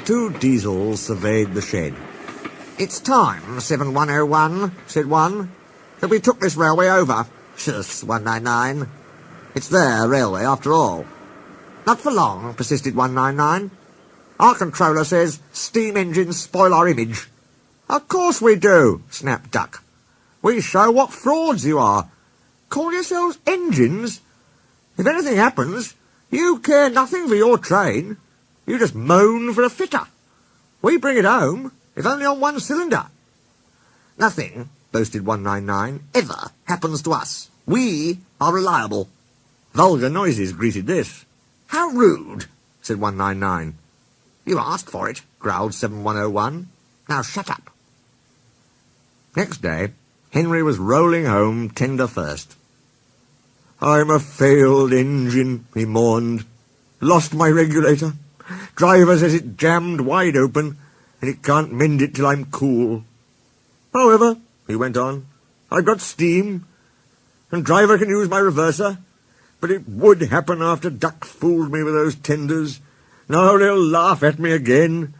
two diesels surveyed the shed. "It's time, 7101, said one, that we took this railway over. Shush, 199. It's their railway, after all." "Not for long," persisted 199. "Our controller says steam engines spoil our image." "Of course we do," snapped Duck. "We show what frauds you are. Call yourselves engines? If anything happens, you care nothing for your train. You just moan for a fitter. We bring it home, if only on one cylinder." "Nothing," boasted 199, "ever happens to us. We are reliable." Vulgar noises greeted this. "How rude," said 199. "You asked for it," growled 7101. "Now shut up." Next day, Henry was rolling home tender first. "I'm a failed engine," he mourned. "Lost my regulator. Driver says it jammed wide open, and it can't mend it till I'm cool. However," he went on, "I've got steam, and driver can use my reverser, but it would happen after Duck fooled me with those tenders. Now they'll laugh at me again."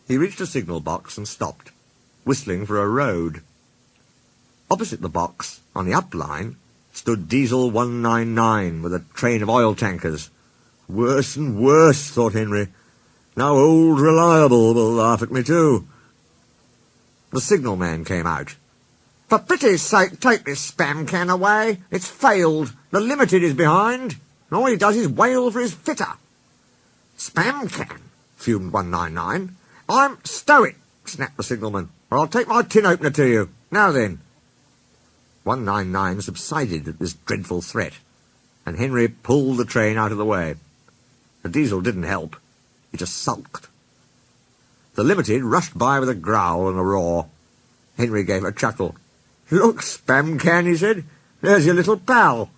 He reached a signal box and stopped, whistling for a road. Opposite the box, on the up line, stood Diesel 199 with a train of oil tankers. Worse and worse, thought Henry. Now old Reliable will laugh at me too. The signalman came out. "For pity's sake, take this spam can away. It's failed. The Limited is behind. And all he does is wail for his fitter." "Spam can?" fumed 199. "Stow it," snapped the signalman, "or I'll take my tin opener to you. Now then." 199 subsided at this dreadful threat, and Henry pulled the train out of the way. The diesel didn't help. He just sulked. The Limited rushed by with a growl and a roar. Henry gave a chuckle. "Look, spam can," he said. "There's your little pal."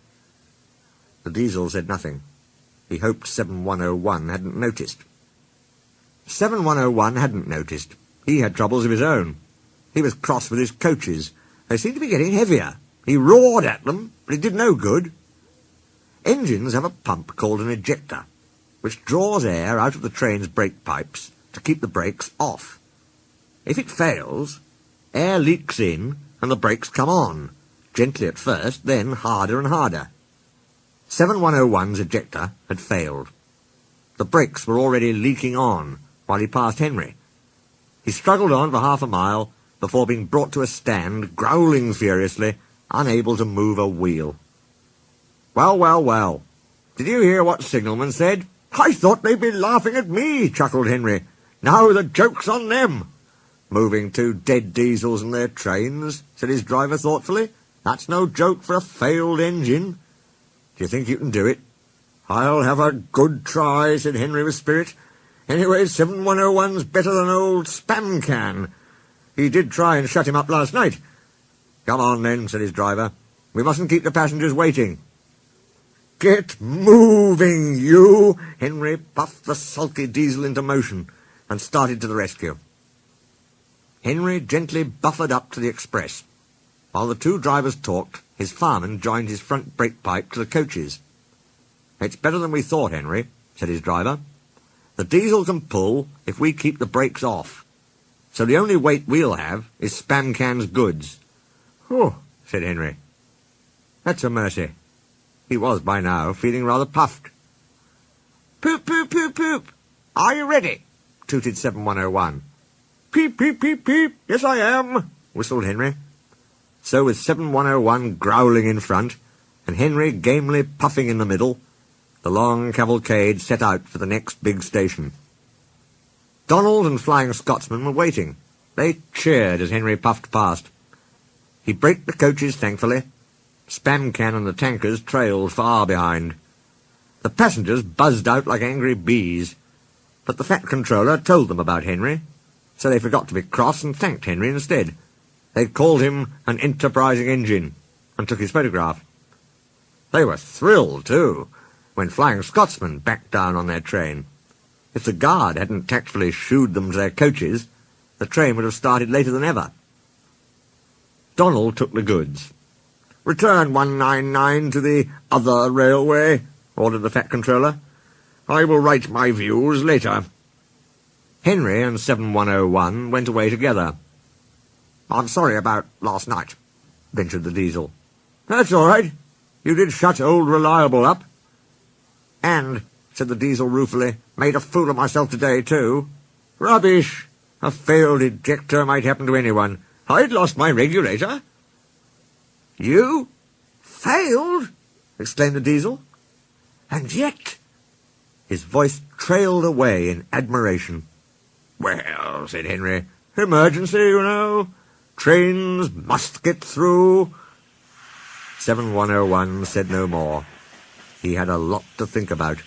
The diesel said nothing. He hoped 7101 hadn't noticed. 7101 hadn't noticed. He had troubles of his own. He was cross with his coaches. They seemed to be getting heavier. He roared at them, but it did no good. Engines have a pump called an ejector, which draws air out of the train's brake pipes to keep the brakes off. If it fails, air leaks in and the brakes come on, gently at first, then harder and harder. 7101's ejector had failed. The brakes were already leaking on while he passed Henry. He struggled on for half a mile before being brought to a stand, growling furiously, unable to move a wheel. "Well, well, well. Did you hear what signalman said?" "I thought they'd be laughing at me," chuckled Henry. "Now the joke's on them." "Moving two dead diesels and their trains," said his driver thoughtfully. "That's no joke for a failed engine. Do you think you can do it?" "I'll have a good try," said Henry with spirit. "Anyway, 7101's better than old Spam Can. He did try and shut him up last night." "Come on, then," said his driver. "We mustn't keep the passengers waiting." "Get moving, you!" Henry puffed the sulky diesel into motion and started to the rescue. Henry gently buffered up to the express. While the two drivers talked, his fireman joined his front brake pipe to the coaches. "It's better than we thought, Henry," said his driver. "The diesel can pull if we keep the brakes off. So the only weight we'll have is Spam Can's goods." "Oh," said Henry. "That's a mercy." He was, by now, feeling rather puffed. "Poop, poop, poop, poop. Are you ready?" tooted 7101. "Peep, peep, peep, peep. Yes, I am," whistled Henry. So with 7101 growling in front, and Henry gamely puffing in the middle, the long cavalcade set out for the next big station. Donald and Flying Scotsman were waiting. They cheered as Henry puffed past. He braked the coaches thankfully. Spam Can and the tankers trailed far behind. The passengers buzzed out like angry bees, but the fat controller told them about Henry, so they forgot to be cross and thanked Henry instead. They'd called him an enterprising engine and took his photograph. They were thrilled, too, when Flying Scotsman backed down on their train. If the guard hadn't tactfully shooed them to their coaches, the train would have started later than ever. Donald took the goods. "Return 199 to the other railway," ordered the fat controller. "I will write my views later." Henry and 7101 went away together. "I'm sorry about last night," ventured the Diesel. "That's all right. You did shut old Reliable up." "And," said the Diesel ruefully, "made a fool of myself today, too." "Rubbish! A failed ejector might happen to anyone. I'd lost my regulator." "You? Failed?" exclaimed the Diesel. "And yet—" His voice trailed away in admiration. "Well," said Henry, "emergency, you know. Trains must get through." 7101 said no more. He had a lot to think about.